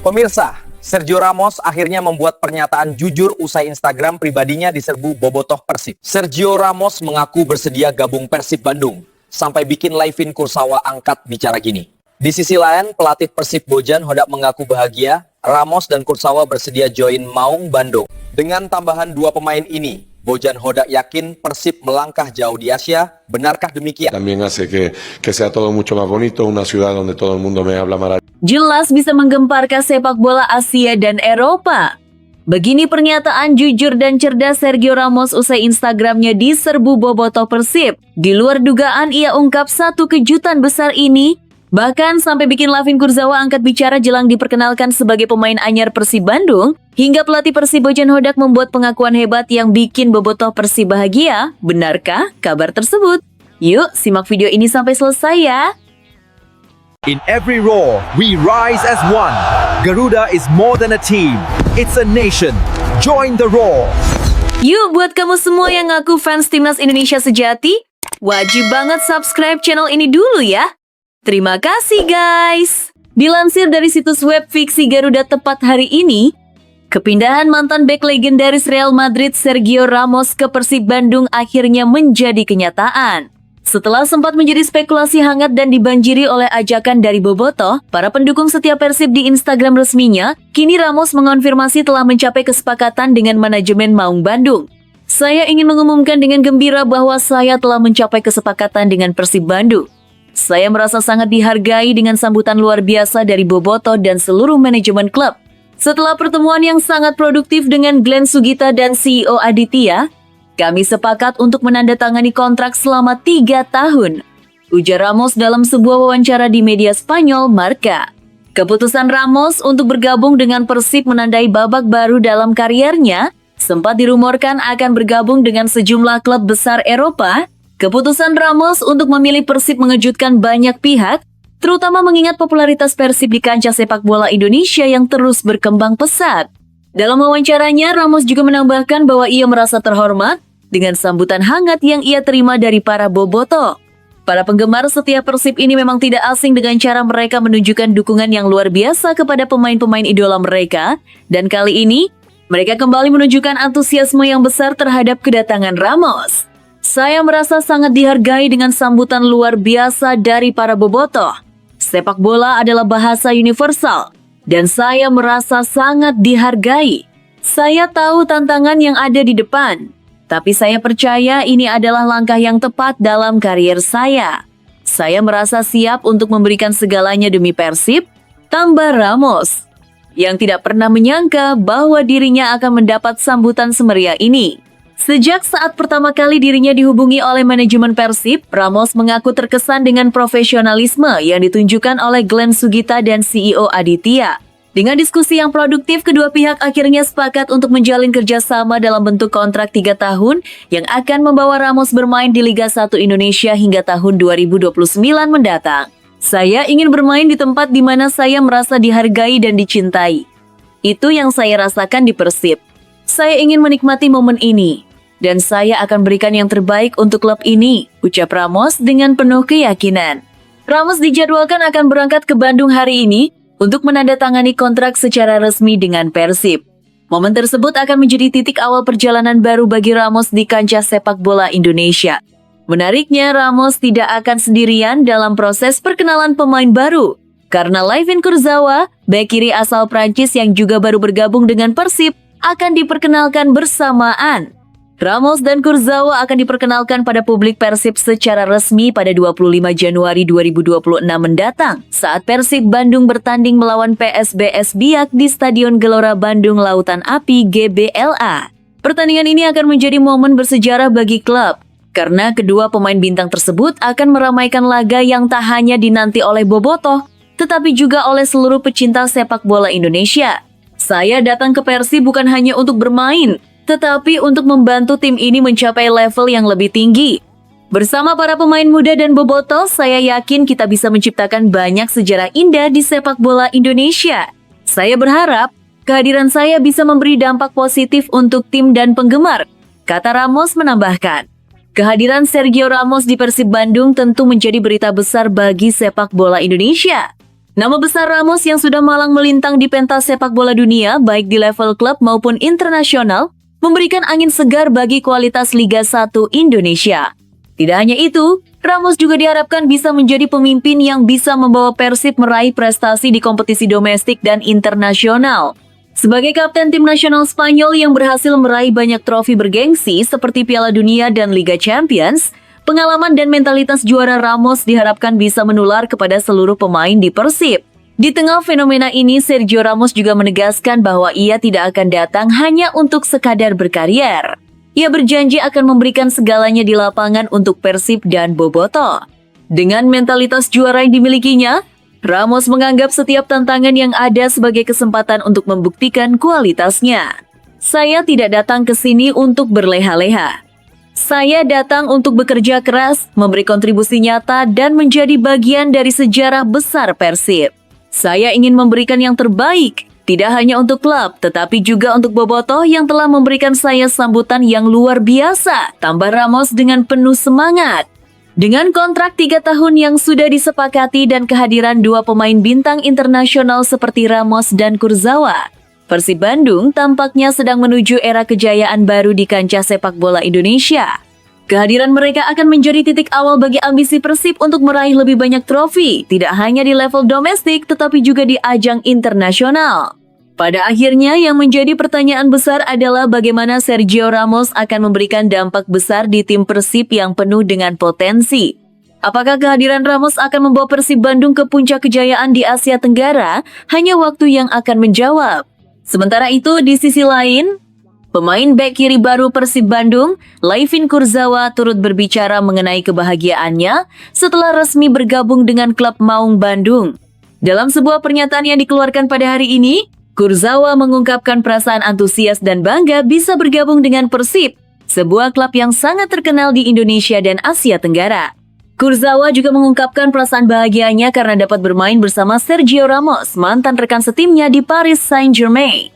Pemirsa, Sergio Ramos akhirnya membuat pernyataan jujur usai Instagram pribadinya diserbu bobotoh Persib. Sergio Ramos mengaku bersedia gabung Persib Bandung, sampai bikin Laifin Kursawa angkat bicara gini. Di sisi lain, pelatih Persib Bojan Hodak mengaku bahagia, Ramos dan Kursawa bersedia join Maung Bandung. Dengan tambahan dua pemain ini, Bojan Hodak yakin Persib melangkah jauh di Asia. Benarkah demikian? También hace que sea todo mucho más bonito, una ciudad donde todo el mundo me habla maravilloso. Jelas bisa menggemparkan sepak bola Asia dan Eropa. Begini pernyataan jujur dan cerdas Sergio Ramos usai Instagramnya diserbu bobotoh Persib. Di luar dugaan ia ungkap satu kejutan besar ini, bahkan sampai bikin Laifin Kursawa angkat bicara jelang diperkenalkan sebagai pemain anyar Persib Bandung, hingga pelatih Persib Bojan Hodak membuat pengakuan hebat yang bikin bobotoh Persib bahagia. Benarkah kabar tersebut? Yuk simak video ini sampai selesai ya. In every roar, we rise as one. Garuda is more than a team. It's a nation. Join the roar. Yuk buat kamu semua yang ngaku fans Timnas Indonesia sejati, wajib banget subscribe channel ini dulu ya. Terima kasih guys. Dilansir dari situs web fiksi Garuda tepat hari ini, kepindahan mantan bek legendaris Real Madrid Sergio Ramos ke Persib Bandung akhirnya menjadi kenyataan. Setelah sempat menjadi spekulasi hangat dan dibanjiri oleh ajakan dari bobotoh, para pendukung setia Persib di Instagram resminya, kini Ramos mengonfirmasi telah mencapai kesepakatan dengan manajemen Maung Bandung. Saya ingin mengumumkan dengan gembira bahwa saya telah mencapai kesepakatan dengan Persib Bandung. Saya merasa sangat dihargai dengan sambutan luar biasa dari bobotoh dan seluruh manajemen klub. Setelah pertemuan yang sangat produktif dengan Glenn Sugita dan CEO Aditya, kami sepakat untuk menandatangani kontrak selama 3 tahun, ujar Ramos dalam sebuah wawancara di media Spanyol Marca. Keputusan Ramos untuk bergabung dengan Persib menandai babak baru dalam kariernya. Sempat dirumorkan akan bergabung dengan sejumlah klub besar Eropa. Keputusan Ramos untuk memilih Persib mengejutkan banyak pihak, terutama mengingat popularitas Persib di kancah sepak bola Indonesia yang terus berkembang pesat. Dalam wawancaranya, Ramos juga menambahkan bahwa ia merasa terhormat dengan sambutan hangat yang ia terima dari para bobotoh. Para penggemar setia Persib ini memang tidak asing dengan cara mereka menunjukkan dukungan yang luar biasa kepada pemain-pemain idola mereka, dan kali ini, mereka kembali menunjukkan antusiasme yang besar terhadap kedatangan Ramos. Saya merasa sangat dihargai dengan sambutan luar biasa dari para bobotoh. Sepak bola adalah bahasa universal, dan saya merasa sangat dihargai. Saya tahu tantangan yang ada di depan, tapi saya percaya ini adalah langkah yang tepat dalam karier saya. Saya merasa siap untuk memberikan segalanya demi Persib, tambah Ramos, yang tidak pernah menyangka bahwa dirinya akan mendapat sambutan semeriah ini. Sejak saat pertama kali dirinya dihubungi oleh manajemen Persib, Ramos mengaku terkesan dengan profesionalisme yang ditunjukkan oleh Glenn Sugita dan CEO Aditya. Dengan diskusi yang produktif, kedua pihak akhirnya sepakat untuk menjalin kerjasama dalam bentuk kontrak 3 tahun yang akan membawa Ramos bermain di Liga 1 Indonesia hingga tahun 2029 mendatang. Saya ingin bermain di tempat di mana saya merasa dihargai dan dicintai. Itu yang saya rasakan di Persib. Saya ingin menikmati momen ini, dan saya akan berikan yang terbaik untuk klub ini, ucap Ramos dengan penuh keyakinan. Ramos dijadwalkan akan berangkat ke Bandung hari ini untuk menandatangani kontrak secara resmi dengan Persib. Momen tersebut akan menjadi titik awal perjalanan baru bagi Ramos di kancah sepak bola Indonesia. Menariknya, Ramos tidak akan sendirian dalam proses perkenalan pemain baru, karena Laifin Kursawa, bek kiri asal Prancis yang juga baru bergabung dengan Persib, akan diperkenalkan bersamaan. Ramos dan Kursawa akan diperkenalkan pada publik Persib secara resmi pada 25 Januari 2026 mendatang saat Persib Bandung bertanding melawan PSBS Biak di Stadion Gelora Bandung Lautan Api GBLA. Pertandingan ini akan menjadi momen bersejarah bagi klub, karena kedua pemain bintang tersebut akan meramaikan laga yang tak hanya dinanti oleh bobotoh, tetapi juga oleh seluruh pecinta sepak bola Indonesia. Saya datang ke Persib bukan hanya untuk bermain, tetapi untuk membantu tim ini mencapai level yang lebih tinggi. Bersama para pemain muda dan bobotoh, saya yakin kita bisa menciptakan banyak sejarah indah di sepak bola Indonesia. Saya berharap kehadiran saya bisa memberi dampak positif untuk tim dan penggemar, kata Ramos menambahkan. Kehadiran Sergio Ramos di Persib Bandung tentu menjadi berita besar bagi sepak bola Indonesia. Nama besar Ramos yang sudah malang melintang di pentas sepak bola dunia, baik di level klub maupun internasional, memberikan angin segar bagi kualitas Liga 1 Indonesia. Tidak hanya itu, Ramos juga diharapkan bisa menjadi pemimpin yang bisa membawa Persib meraih prestasi di kompetisi domestik dan internasional. Sebagai kapten tim nasional Spanyol yang berhasil meraih banyak trofi bergengsi seperti Piala Dunia dan Liga Champions, pengalaman dan mentalitas juara Ramos diharapkan bisa menular kepada seluruh pemain di Persib. Di tengah fenomena ini, Sergio Ramos juga menegaskan bahwa ia tidak akan datang hanya untuk sekadar berkarier. Ia berjanji akan memberikan segalanya di lapangan untuk Persib dan Bobotoh. Dengan mentalitas juara yang dimilikinya, Ramos menganggap setiap tantangan yang ada sebagai kesempatan untuk membuktikan kualitasnya. Saya tidak datang ke sini untuk berleha-leha. Saya datang untuk bekerja keras, memberi kontribusi nyata, dan menjadi bagian dari sejarah besar Persib. Saya ingin memberikan yang terbaik, tidak hanya untuk klub, tetapi juga untuk Bobotoh yang telah memberikan saya sambutan yang luar biasa, tambah Ramos dengan penuh semangat. Dengan kontrak 3 tahun yang sudah disepakati dan kehadiran 2 pemain bintang internasional seperti Ramos dan Kurzawa, Persib Bandung tampaknya sedang menuju era kejayaan baru di kancah sepak bola Indonesia. Kehadiran mereka akan menjadi titik awal bagi ambisi Persib untuk meraih lebih banyak trofi, tidak hanya di level domestik tetapi juga di ajang internasional. Pada akhirnya, yang menjadi pertanyaan besar adalah bagaimana Sergio Ramos akan memberikan dampak besar di tim Persib yang penuh dengan potensi. Apakah kehadiran Ramos akan membawa Persib Bandung ke puncak kejayaan di Asia Tenggara? Hanya waktu yang akan menjawab. Sementara itu, di sisi lain, pemain bek kiri baru Persib Bandung, Layvin Kurzawa, turut berbicara mengenai kebahagiaannya setelah resmi bergabung dengan klub Maung Bandung. Dalam sebuah pernyataan yang dikeluarkan pada hari ini, Kurzawa mengungkapkan perasaan antusias dan bangga bisa bergabung dengan Persib, sebuah klub yang sangat terkenal di Indonesia dan Asia Tenggara. Kurzawa juga mengungkapkan perasaan bahagianya karena dapat bermain bersama Sergio Ramos, mantan rekan setimnya di Paris Saint-Germain,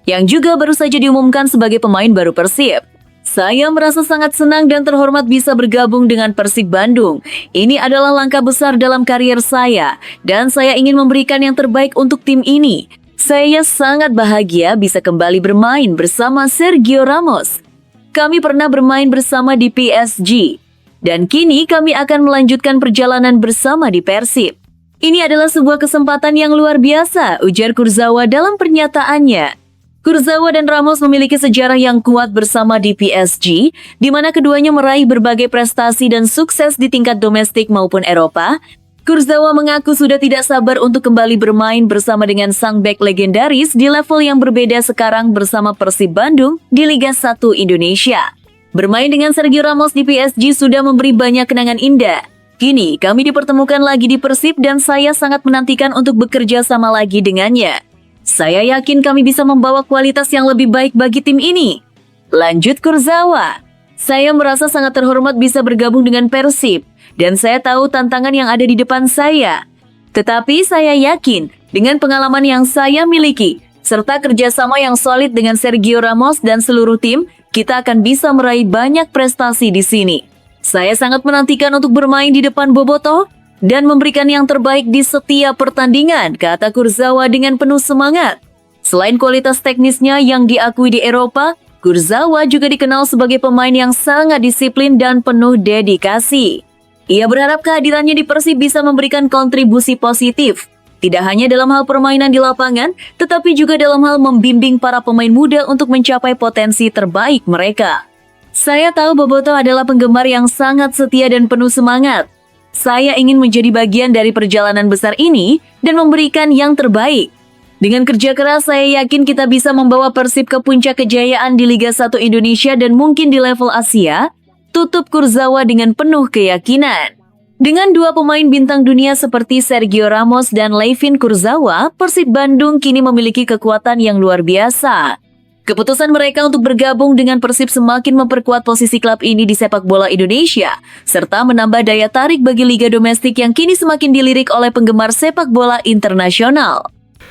yang juga baru saja diumumkan sebagai pemain baru Persib. Saya merasa sangat senang dan terhormat bisa bergabung dengan Persib Bandung. Ini adalah langkah besar dalam karier saya, dan saya ingin memberikan yang terbaik untuk tim ini. Saya sangat bahagia bisa kembali bermain bersama Sergio Ramos. Kami pernah bermain bersama di PSG, dan kini kami akan melanjutkan perjalanan bersama di Persib. Ini adalah sebuah kesempatan yang luar biasa, ujar Kurzawa dalam pernyataannya. Kurzawa dan Ramos memiliki sejarah yang kuat bersama di PSG, di mana keduanya meraih berbagai prestasi dan sukses di tingkat domestik maupun Eropa. Kurzawa mengaku sudah tidak sabar untuk kembali bermain bersama dengan sang bek legendaris di level yang berbeda sekarang bersama Persib Bandung di Liga 1 Indonesia. Bermain dengan Sergio Ramos di PSG sudah memberi banyak kenangan indah. Kini kami dipertemukan lagi di Persib dan saya sangat menantikan untuk bekerja sama lagi dengannya. Saya yakin kami bisa membawa kualitas yang lebih baik bagi tim ini. Lanjut Kurzawa. Saya merasa sangat terhormat bisa bergabung dengan Persib. Dan saya tahu tantangan yang ada di depan saya. Tetapi saya yakin dengan pengalaman yang saya miliki, serta kerjasama yang solid dengan Sergio Ramos dan seluruh tim, kita akan bisa meraih banyak prestasi di sini. Saya sangat menantikan untuk bermain di depan Bobotoh dan memberikan yang terbaik di setiap pertandingan, kata Kurzawa dengan penuh semangat. Selain kualitas teknisnya yang diakui di Eropa, Kurzawa juga dikenal sebagai pemain yang sangat disiplin dan penuh dedikasi. Ia berharap kehadirannya di Persib bisa memberikan kontribusi positif, tidak hanya dalam hal permainan di lapangan, tetapi juga dalam hal membimbing para pemain muda untuk mencapai potensi terbaik mereka. Saya tahu Bobotoh adalah penggemar yang sangat setia dan penuh semangat. Saya ingin menjadi bagian dari perjalanan besar ini dan memberikan yang terbaik. Dengan kerja keras, saya yakin kita bisa membawa Persib ke puncak kejayaan di Liga 1 Indonesia dan mungkin di level Asia, tutup Kurzawa dengan penuh keyakinan. Dengan 2 pemain bintang dunia seperti Sergio Ramos dan Layvin Kurzawa, Persib Bandung kini memiliki kekuatan yang luar biasa. Keputusan mereka untuk bergabung dengan Persib semakin memperkuat posisi klub ini di sepak bola Indonesia, serta menambah daya tarik bagi liga domestik yang kini semakin dilirik oleh penggemar sepak bola internasional.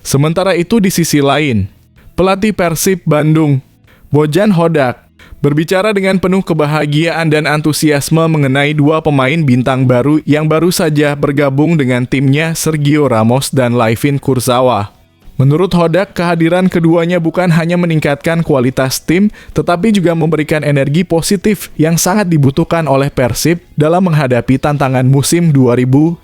Sementara itu di sisi lain, pelatih Persib Bandung, Bojan Hodak, Berbicara dengan penuh kebahagiaan dan antusiasme mengenai dua pemain bintang baru yang baru saja bergabung dengan timnya, Sergio Ramos dan Layvin Kurzawa. Menurut Hodak, kehadiran keduanya bukan hanya meningkatkan kualitas tim, tetapi juga memberikan energi positif yang sangat dibutuhkan oleh Persib dalam menghadapi tantangan musim 2026.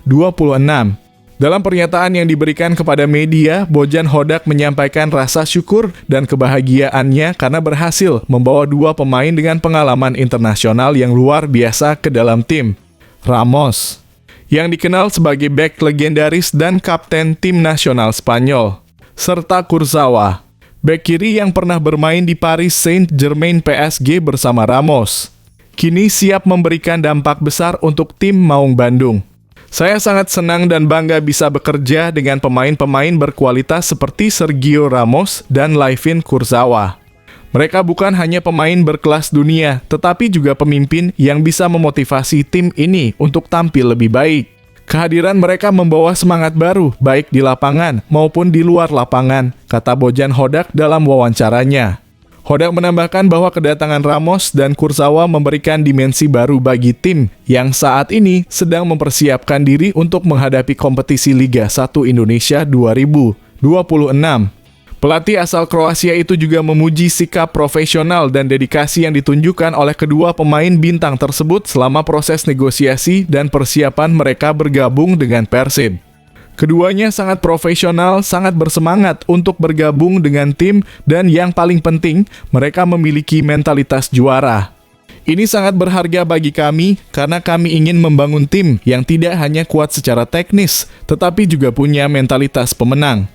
Dalam pernyataan yang diberikan kepada media, Bojan Hodak menyampaikan rasa syukur dan kebahagiaannya karena berhasil membawa dua pemain dengan pengalaman internasional yang luar biasa ke dalam tim. Ramos, yang dikenal sebagai bek legendaris dan kapten tim nasional Spanyol, serta Kurzawa, bek kiri yang pernah bermain di Paris Saint-Germain PSG bersama Ramos, kini siap memberikan dampak besar untuk tim Maung Bandung. Saya sangat senang dan bangga bisa bekerja dengan pemain-pemain berkualitas seperti Sergio Ramos dan Layvin Kurzawa. Mereka bukan hanya pemain berkelas dunia, tetapi juga pemimpin yang bisa memotivasi tim ini untuk tampil lebih baik. Kehadiran mereka membawa semangat baru, baik di lapangan maupun di luar lapangan, kata Bojan Hodak dalam wawancaranya. Hodak menambahkan bahwa kedatangan Ramos dan Kurzawa memberikan dimensi baru bagi tim yang saat ini sedang mempersiapkan diri untuk menghadapi kompetisi Liga 1 Indonesia 2026. Pelatih asal Kroasia itu juga memuji sikap profesional dan dedikasi yang ditunjukkan oleh kedua pemain bintang tersebut selama proses negosiasi dan persiapan mereka bergabung dengan Persib. Keduanya sangat profesional, sangat bersemangat untuk bergabung dengan tim, dan yang paling penting, mereka memiliki mentalitas juara. Ini sangat berharga bagi kami karena kami ingin membangun tim yang tidak hanya kuat secara teknis, tetapi juga punya mentalitas pemenang.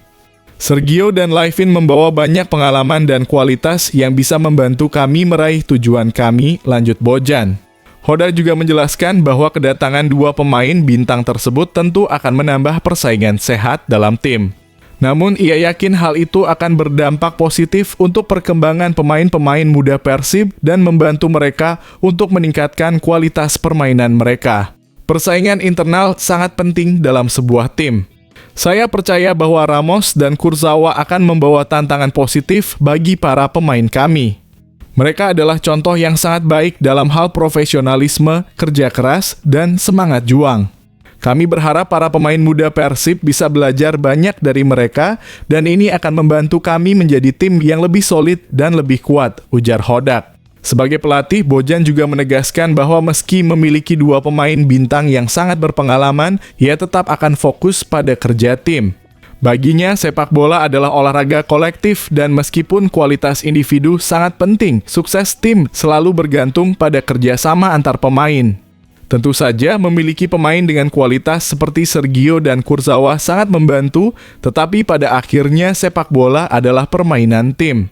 Sergio dan Layvin membawa banyak pengalaman dan kualitas yang bisa membantu kami meraih tujuan kami, lanjut Bojan. Hodak juga menjelaskan bahwa kedatangan dua pemain bintang tersebut tentu akan menambah persaingan sehat dalam tim. Namun ia yakin hal itu akan berdampak positif untuk perkembangan pemain-pemain muda Persib dan membantu mereka untuk meningkatkan kualitas permainan mereka. Persaingan internal sangat penting dalam sebuah tim. Saya percaya bahwa Ramos dan Kurzawa akan membawa tantangan positif bagi para pemain kami. Mereka adalah contoh yang sangat baik dalam hal profesionalisme, kerja keras, dan semangat juang. Kami berharap para pemain muda Persib bisa belajar banyak dari mereka, dan ini akan membantu kami menjadi tim yang lebih solid dan lebih kuat, ujar Hodak. Sebagai pelatih, Bojan juga menegaskan bahwa meski memiliki dua pemain bintang yang sangat berpengalaman, ia tetap akan fokus pada kerja tim. Baginya, sepak bola adalah olahraga kolektif dan meskipun kualitas individu sangat penting, sukses tim selalu bergantung pada kerjasama antar pemain. Tentu saja, memiliki pemain dengan kualitas seperti Sergio dan Kurzawa sangat membantu, tetapi pada akhirnya sepak bola adalah permainan tim.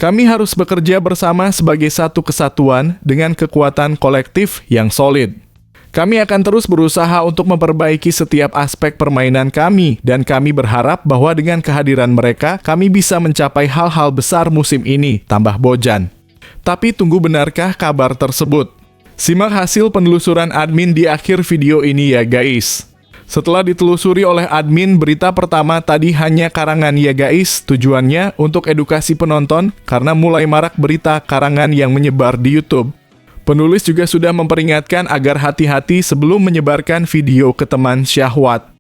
Kami harus bekerja bersama sebagai satu kesatuan dengan kekuatan kolektif yang solid. Kami akan terus berusaha untuk memperbaiki setiap aspek permainan kami, dan kami berharap bahwa dengan kehadiran mereka, kami bisa mencapai hal-hal besar musim ini, tambah Bojan. Tapi tunggu benarkah kabar tersebut? Simak hasil penelusuran admin di akhir video ini ya guys. Setelah ditelusuri oleh admin, berita pertama tadi hanya karangan ya guys, tujuannya untuk edukasi penonton karena mulai marak berita karangan yang menyebar di YouTube. Penulis juga sudah memperingatkan agar hati-hati sebelum menyebarkan video ke teman syahwat.